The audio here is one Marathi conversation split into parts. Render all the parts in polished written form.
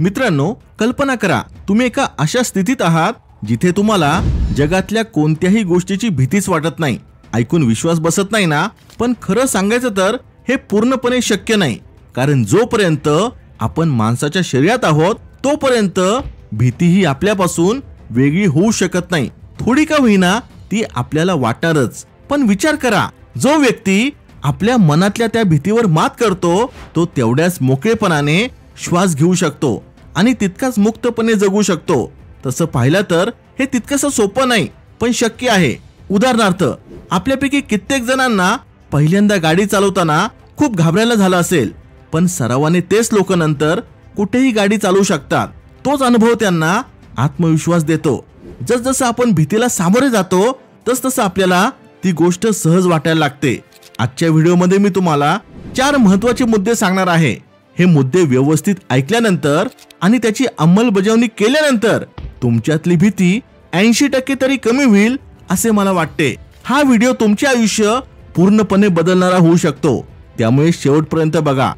मित्रांनो, कल्पना करा तुम्ही एका अशा स्थितीत आहात जिथे तुम्हाला जगातल्या कोणत्याही गोष्टीची भीतीच वाटत नाही। ऐकून विश्वास बसत नाही ना? पण खरं सांगायचं तर हे पूर्णपणे शक्य नाही, कारण जोपर्यंत आपण माणसाच्या शरीरात आहोत तोपर्यंत भीती ही आपल्यापासून वेगळी होऊ शकत नाही। थोडी का होईना ती आपल्याला वाटणारच। पण विचार करा, जो व्यक्ती आपल्या मनातल्या त्या भीतीवर मात करतो तो तेवढ्याच मोकळेपणाने श्वास घेऊ शकतो आणि तितकाच मुक्तपणे जगू शकतो। तसं पाहिलं तर हे तितकंसं सोपं नाही, पण शक्य आहे। उदाहरणार्थ, आपल्यापैकी कित्येक जणांना पहिल्यांदा गाडी चालवताना खूप घाबरायला झालं असेल, पण सरावाने तेच लोक नंतर कुठेही गाडी चालवू शकतात। तोच अनुभव त्यांना आत्मविश्वास देतो। जसजसं आपण भीतीला सामोरे जातो तसतसं आपल्याला ती गोष्ट सहज वाटायला लागते। आजच्या व्हिडिओमध्ये मी तुम्हाला 4 महत्त्वाचे मुद्दे सांगणार आहे। हे मुद्दे व्यवस्थित ऐकल्यानंतर आणि त्याची अंमलबजावणी केल्यानंतर तुमच्यातली भीती 80% तरी कमी होईल असे मला वाटते। हा व्हिडिओ तुमचे आयुष्य पूर्णपणे बदलणारा होऊ शकतो, त्यामुळे शेवटपर्यंत बघा।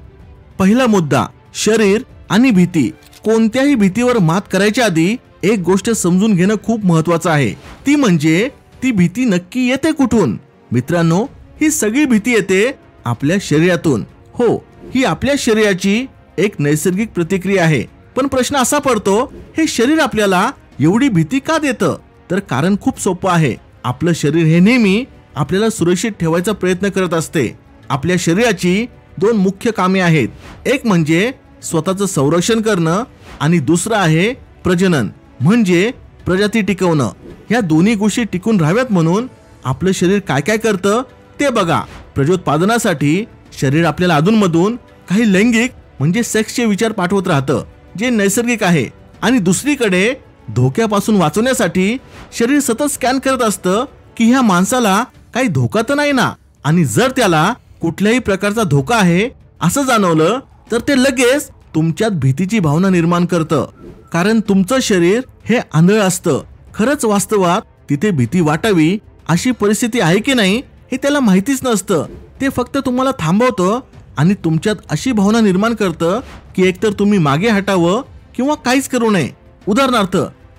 पहिला मुद्दा, शरीर आणि भीती। कोणत्याही भीतीवर मात करायच्या आधी एक गोष्ट समजून घेणं खूप महत्त्वाचं आहे, ती म्हणजे ती भीती नक्की येते कुठून। मित्रांनो, ही सगळी भीती येते आपल्या शरीरातून। हो, ही आपल्या शरीराची एक नैसर्गिक प्रतिक्रिया आहे। पण प्रश्न असा पडतो, हे शरीर आपल्याला एवढी भीती का देतं? तर कारण खूप सोपं आहे। आपलं शरीर हे नेहमी आपल्याला सुरक्षित ठेवायचा प्रयत्न करत असते। आपल्या शरीराची 2 मुख्य कामे आहेत, एक म्हणजे स्वतःचं संरक्षण करणं आणि दुसरं आहे प्रजनन, म्हणजे प्रजाती टिकवणं। ह्या दोन्ही गोष्टी टिकून राहाव्यात म्हणून आपलं शरीर काय काय करतं ते बघा। प्रजोत्पादनासाठी शरीर आपल्याला अधूनमधून काही लैंगिक म्हणजे सेक्सचे विचार पाठवत राहतं, जे नैसर्गिक आहे। आणि दुसरीकडे धोक्यापासून वाचवण्यासाठी शरीर सतत स्कॅन करत असतं की ह्या माणसाला काही धोका तर नाही ना। आणि जर त्याला कुठल्याही प्रकारचा धोका आहे असं जाणवलं तर ते लगेच तुमच्यात भीतीची भावना निर्माण करतं, कारण तुमचं शरीर हे आंधळ असतं। खरंच वास्तवात तिथे भीती वाटावी अशी परिस्थिती आहे की नाही हे त्याला माहितीच नसतं। ते फक्त तुम्हाला थांबवतं आणि तुमच्यात अशी भावना निर्माण करतं की एकतर तुम्ही मागे हटावं किंवा काहीच करू नये। उदाहरणार्थ,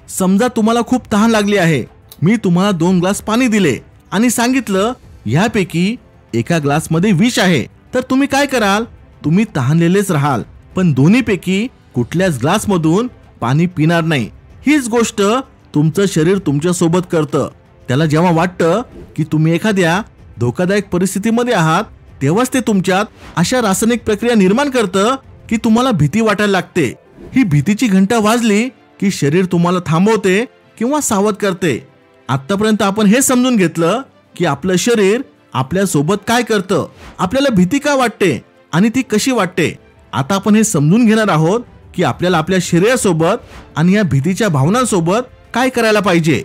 समजा तुम्हाला खूप तहान लागली आहे, मी तुम्हाला 2 ग्लास पाणी दिले आणि सांगितलं यापैकी एका ग्लासमध्ये विष आहे, तर तुम्ही काय कराल? तुम्ही तहानलेलेच राहाल, पण दोन्हीपैकी कुठल्याच ग्लासमधून पाणी पिणार नाही। हीच गोष्ट तुमचं शरीर तुमच्या सोबत करतं। त्याला जेव्हा वाटतं की तुम्ही एखाद्या धोकादायक परिस्थितीमध्ये आहात तेव्हाच ते तुमच्यात अशा रासायनिक प्रक्रिया निर्माण करतं की तुम्हाला भीती वाटायला लागते। ही भीतीची घंटा वाजली की शरीर तुम्हाला थांबवते किंवा सावध करते। आतापर्यंत आपण हे समजून घेतलं की आपलं शरीर आपल्या सोबत काय करतं, आपल्याला भीती का वाटते आणि ती कशी वाटते। आता आपण हे समजून घेणार आहोत की आपल्याला आपल्या शरीरासोबत आणि या भीतीच्या भावनांसोबत काय करायला पाहिजे।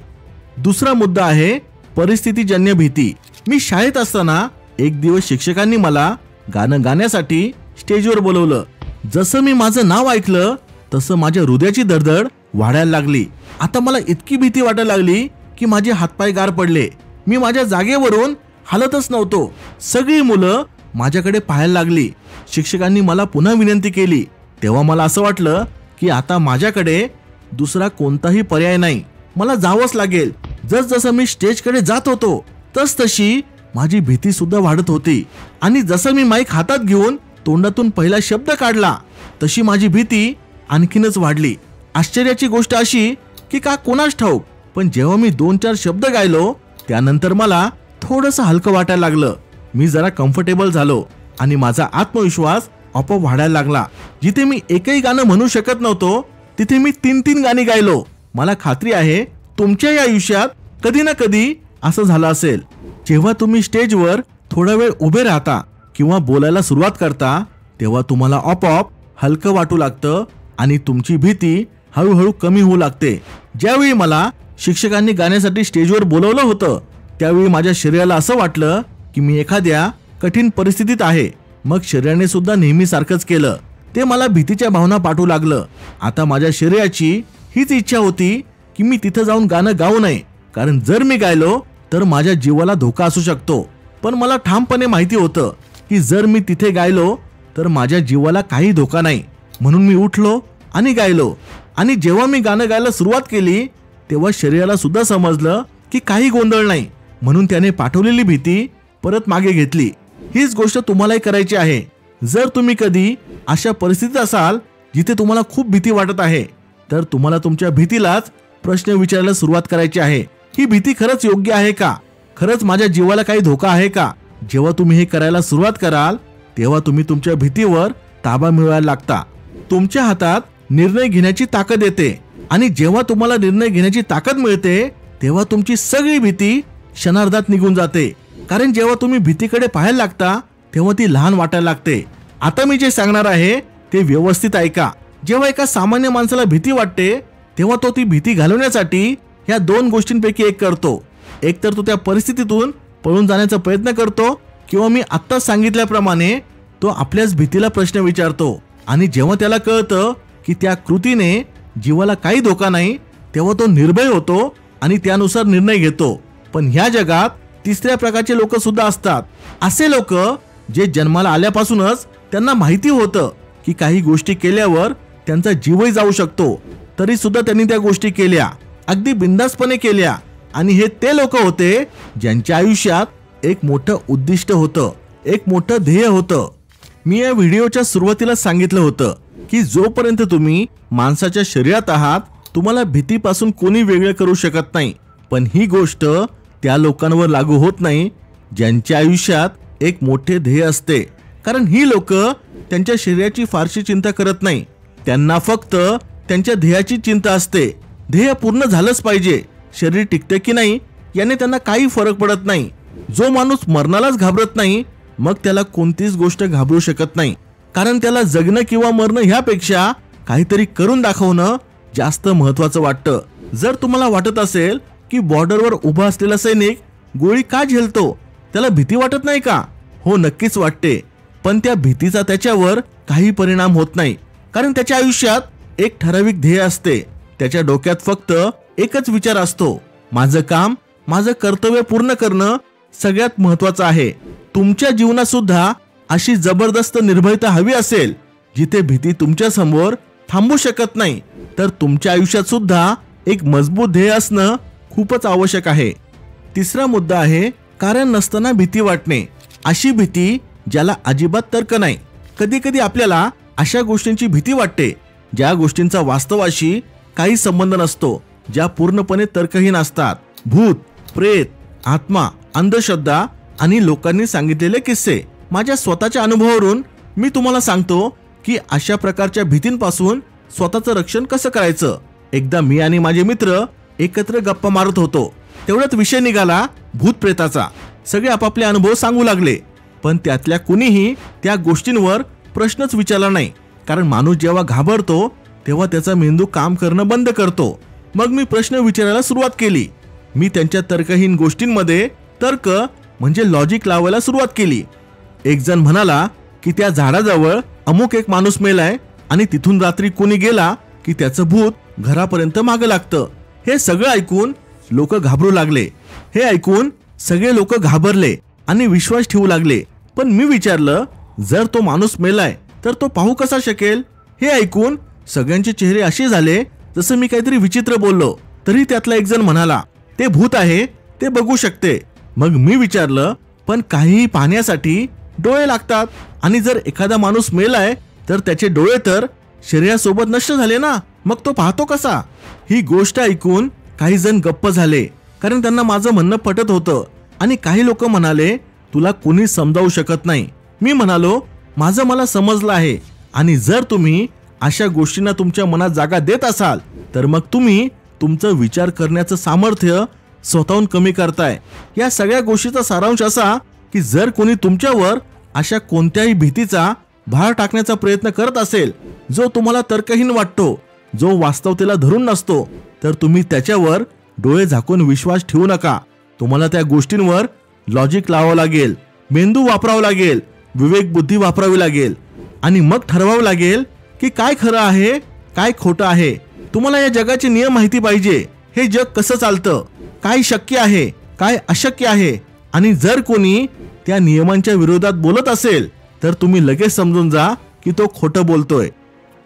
दुसरा मुद्दा आहे परिस्थितीजन्य भीती। मी शाळेत असताना एक दिवस शिक्षकांनी मला गाणं गाण्यासाठी स्टेजवर बोलवलं। जसं मी माझं नाव ऐकलं तसं माझ्या हृदयाची धडधड वाढायला लागली। आता मला इतकी भीती वाटायला लागली की माझे हातपाय गार पडले। मी माझ्या जागेवरून हलतच नव्हतो। सगळी मुलं माझ्याकडे पाहायला लागली। शिक्षकांनी मला पुन्हा विनंती केली, तेव्हा मला असं वाटलं की आता माझ्याकडे दुसरा कोणताही पर्याय नाही, मला जावंच लागेल। जसजसं मी स्टेजकडे जात होतो तसतशी माझी भीती सुद्धा वाढत होती आणि जसं मी माईक हातात घेऊन तोंडातून पहिला शब्द काढला तशी माझी भीती आणखीनच वाढली। आश्चर्याची गोष्ट अशी की का कोणास ठाऊक, पण जेव्हा मी 2-4 शब्द गायलो त्यानंतर मला थोडंसं हलकं वाटायला लागलं। मी जरा कम्फर्टेबल झालो आणि माझा आत्मविश्वास आपोआप वाढायला लागला। जिथे मी एकही गाणं म्हणू शकत नव्हतो तिथे मी 3-3 गाणी गायलो। मला खात्री आहे तुमच्याही आयुष्यात कधी ना कधी असं झालं असेल। जेव्हा तुम्ही स्टेजवर थोडा वेळ उभे राहता किंवा बोलायला सुरुवात करता तेव्हा तुम्हाला आपोआप हलकं वाटू लागतं आणि तुमची भीती हळूहळू कमी होऊ लागते। ज्यावेळी मला शिक्षकांनी गाण्यासाठी स्टेजवर बोलवलं होतं त्यावेळी माझ्या शरीराला असं वाटलं की मी एखाद्या कठीण परिस्थितीत आहे। मग शरीराने सुद्धा नेहमीसारखंच केलं, ते मला भीतीच्या भावना पाठवू लागलं। आता माझ्या शरीराची हीच इच्छा होती की मी तिथं जाऊन गाणं गाऊ नये, कारण जर मी गायलो तर माझ्या जीवाला धोका असू शकतो। पण मला ठामपणे माहिती होतं की जर मी तिथे गायलो तर माझ्या जीवाला काही धोका नाही। म्हणून मी उठलो आणि गायलो. आणि जेव्हा मी गाणं गायला सुरुवात केली तेव्हा शरीराला सुद्धा समजलं की काही गोंधळ नाही, म्हणून त्याने पाठवलेली भीती परत मागे घेतली. हीच गोष्ट तुम्हालाही करायची आहे. जर तुम्ही कधी अशा परिस्थितीत असाल जिथे तुम्हाला खूप भीती वाटत आहे, तर तुम्हाला तुमच्या भीतीलाच प्रश्न विचारायला सुरुवात करायची आहे. ही भीती खरंच योग्य आहे का? खरंच माझ्या जीवाला काही धोका आहे का? जेव्हा तुम्ही हे करायला सुरुवात कराल तेव्हा तुम्ही तुमच्या भीतीवर ताबा मिळवायला लागता. तुमच्या हातात निर्णय घेण्याची ताकद येते आणि जेव्हा तुम्हाला निर्णय घेण्याची ताकद मिळते तेव्हा तुमची सगळी भीती क्षणार्धात निघून जाते. कारण जेव्हा तुम्ही भीतीकडे पाहायला लागता तेव्हा ती लहान वाटायला लागते. आता मी जे सांगणार आहे ते व्यवस्थित ऐका. जेव्हा एका सामान्य माणसाला भीती वाटते तेव्हा तो ती भीती घालवण्यासाठी ह्या 2 गोष्टींपैकी एक करतो. एक तर तो त्या परिस्थितीतून पळून जाण्याचा प्रयत्न करतो, किंवा मी आत्ताच सांगितल्याप्रमाणे तो आपल्याच भीतीला प्रश्न विचारतो. आणि जेव्हा त्याला कळतं की त्या कृतीने जीवाला काही धोका नाही तेव्हा तो निर्भय होतो आणि त्यानुसार निर्णय घेतो. पण ह्या जगात तिसऱ्या प्रकारचे लोक सुद्धा असतात. असे लोक जे जन्माला आल्यापासूनच त्यांना माहिती होतं की काही गोष्टी केल्यावर त्यांचा जीवही जाऊ शकतो, तरी सुद्धा त्यांनी त्या गोष्टी केल्या, अगदी बिनधास्तपणे केल्या. आणि हे ते लोक होते ज्यांच्या आयुष्यात एक मोठं उद्दिष्ट होतं, एक मोठं ध्येय होतं. मी या व्हिडिओच्या सुरुवातीला सांगितलं होतं की जोपर्यंत तुम्ही माणसाच्या शरीरात आहात तुम्हाला भीतीपासून कोणी वेगळे करू शकत नाही. पण ही गोष्ट त्या लोकांवर लागू होत नाही ज्यांच्या आयुष्यात एक मोठे ध्येय असते. कारण ही लोक त्यांच्या शरीराची फारशी चिंता करत नाही, त्यांना फक्त त्यांच्या ध्येयाची चिंता असते. ध्येय पूर्ण झालंच पाहिजे, शरीर टिकते की नाही याने त्यांना काही फरक पडत नाही. जो माणूस मरणालाच घाबरत नाही मग त्याला कोणतीच गोष्ट घाबरू शकत नाही, कारण त्याला जगणं किंवा मरणं ह्यापेक्षा काहीतरी करून दाखवणं जास्त महत्वाचं वाटतं. जर तुम्हाला वाटत असेल की बॉर्डरवर उभा असलेला सैनिक गोळी का झेलतो, त्याला भीती वाटत नाही का? हो, नक्कीच वाटते. पण त्या भीतीचा त्याच्यावर काही परिणाम होत नाही, कारण त्याच्या आयुष्यात एक ठराविक ध्येय असते. त्याच्या डोक्यात फक्त एकच विचार असतो, माझं काम, माझं कर्तव्य पूर्ण करणं सगळ्यात महत्वाचं आहे. तुमच्या जीवनात सुद्धा अशी जबरदस्त निर्भयता हवी असेल जिथे भीती तुमच्या समोर थांबू शकत नाही, तर तुमच्या आयुष्यात सुद्धा एक मजबूत ध्येय असणं खूपच आवश्यक आहे. तिसरा मुद्दा आहे कारण नसताना भीती वाटणे. अशी भीती ज्याला अजिबात तर्क नाही. कधी कधी आपल्याला अशा गोष्टींची भीती वाटते ज्या गोष्टींचा वास्तवाशी काही संबंध नसतो, ज्या पूर्णपणे तर्कहीन असतात. भूत, प्रेत, आत्मा, अंधश्रद्धा आणि लोकांनी सांगितलेले किस्से. माझ्या स्वतःच्या अनुभवावरून मी तुम्हाला सांगतो की अशा प्रकारच्या भीतींपासून स्वतःचं रक्षण कसं करायचं. एकदा मी आणि माझे मित्र एकत्र गप्पा मारत होतो, तेवढ्यात विषय निघाला भूत प्रेताचा. सगळे आपापले अनुभव सांगू लागले, पण त्यातल्या कुणीही त्या गोष्टींवर प्रश्नच विचारला नाही. कारण माणूस जेव्हा घाबरतो तेव्हा त्याचा मेंदू काम करणं बंद करतो. मग मी प्रश्न विचारायला सुरुवात केली. मी त्यांच्या तर्कहीन गोष्टींमध्ये तर्क म्हणजे लॉजिक लावायला सुरुवात केली. एक जण म्हणाला की त्या झाडाजवळ अमुक एक माणूस मेलाय आणि तिथून रात्री कोणी गेला की त्याचं भूत घरापर्यंत मागं लागतं. हे सगळं ऐकून लोक घाबरू लागले. हे ऐकून सगळे लोक घाबरले आणि विश्वास ठेवू लागले. पण मी विचारलं, जर तो माणूस मेलाय तर तो पाहू कसा शकेल? हे ऐकून सगळ्यांचे चेहरे असे झाले जसं मी काहीतरी विचित्र बोललो. तरी त्यातला एक जण म्हणाला, ते भूत आहे, ते बघू शकते. मग मी विचारलं, पण काहीही पाहण्यासाठी डोळे लागतात आणि जर एखादा माणूस मेलाय तर त्याचे डोळे तर शरीरासोबत नष्ट झाले ना, मग तो पाहतो कसा? ही गोष्ट ऐकून काही जण गप्प झाले, कारण त्यांना माझं म्हणणं पटत होतं. आणि काही लोक म्हणाले, तुला कोणी समजावू शकत नाही. मी म्हणालो, माझं मला समजलं आहे. आणि जर तुम्ही अशा गोष्टींना तुमच्या मनात जागा देत असाल तर मग तुम्ही तुमचं विचार करण्याचं सामर्थ्य स्वतःहून कमी करताय. या सगळ्या गोष्टीचा सारांश असा की जर कोणी तुमच्यावर अशा कोणत्याही भीतीचा भार टाकण्याचा प्रयत्न करत असेल जो तुम्हाला तर्कहीन वाटतो, जो वास्तवतेला धरून नसतो, तर तुम्ही त्याच्यावर डोळे झाकून विश्वास ठेवू नका. तुम्हाला त्या गोष्टींवर लॉजिक लावावं लागेल, मेंदू वापरावा लागेल, विवेक बुद्धी वापरावी लागेल आणि मग ठरवावं लागेल की काय खरं आहे, काय खोटं आहे. तुम्हाला या जगाचे नियम माहिती पाहिजे. हे जग कसं चालतं, काय शक्य आहे, काय अशक्य आहे. आणि जर कोणी त्या नियमांच्या विरोधात बोलत असेल तर तुम्ही लगेच समजून जा की तो खोटं बोलतोय.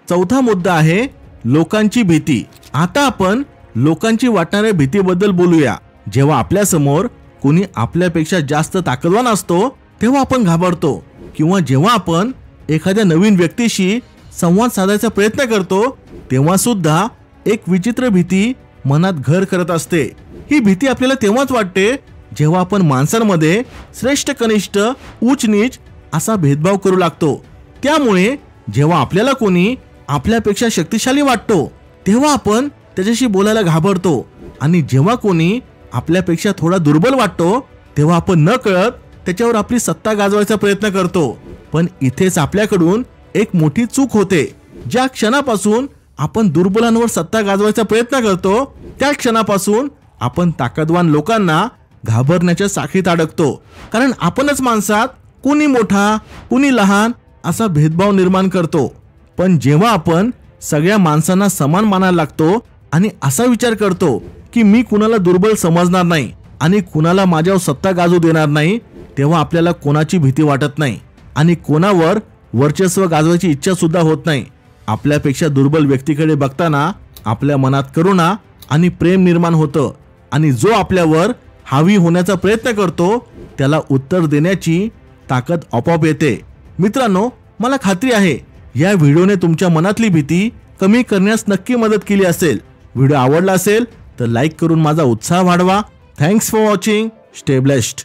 चौथा मुद्दा आहे लोकांची भीती. आता आपण लोकांची वाटणाऱ्या भीतीबद्दल बोलूया. जेव्हा आपल्या समोर कोणी आपल्यापेक्षा जास्त ताकदवान असतो तेव्हा आपण घाबरतो, किंवा जेव्हा आपण एखाद्या नवीन व्यक्तीशी संवाद साधायचा प्रयत्न करतो तेव्हा सुद्धा एक विचित्र भीती मनात घर करत असते. ही भीती आपल्याला तेव्हाच वाटते जेव्हा आपण माणसांमध्ये श्रेष्ठ कनिष्ठ उच्च नीच असा भेदभाव करू लागतो. त्यामुळे जेव्हा आपल्याला कोणी आपल्यापेक्षा शक्तिशाली वाटतो तेव्हा आपण त्याच्याशी बोलायला घाबरतो, आणि जेव्हा कोणी आपल्यापेक्षा थोडा दुर्बल वाटतो तेव्हा आपण न कळत त्याच्यावर आपली सत्ता गाजवायचा प्रयत्न करतो. पण इथेच आपल्याकडून एक मोठी चूक होते. ज्या क्षणापासून आपण दुर्बलांवर सत्ता गाजवायचा प्रयत्न करतो त्या क्षणापासून आपण ताकदवान लोकांना घाबरण्याच्या साखळीत अडकतो. कारण आपणच माणसात कुणी मोठा कुणी लहान असा भेदभाव निर्माण करतो. पण जेव्हा आपण सगळ्या माणसांना समान मानायला लागतो आणि असा विचार करतो की मी कुणाला दुर्बल समजणार नाही आणि कुणाला माझ्यावर सत्ता गाजू देणार नाही, तेव्हा आपल्याला कोणाची भीती वाटत नाही आणि कोणावर वर्चस्व गाजवायची इच्छा सुद्धा होत नाही. आपल्यापेक्षा दुर्बल व्यक्तीकडे बघताना आपल्या मनात करुणा आणि प्रेम निर्माण होतं, आणि जो आपल्यावर हावी होण्याचा प्रयत्न करतो त्याला उत्तर देण्याची ताकद आपोआप येते. मित्रांनो, मला खात्री आहे या व्हिडिओने तुमच्या मनातली भीती कमी करण्यास नक्की मदत केली असेल. व्हिडिओ आवडला असेल तर लाईक करून माझा उत्साह वाढवा. Thanks for watching. Stay blessed.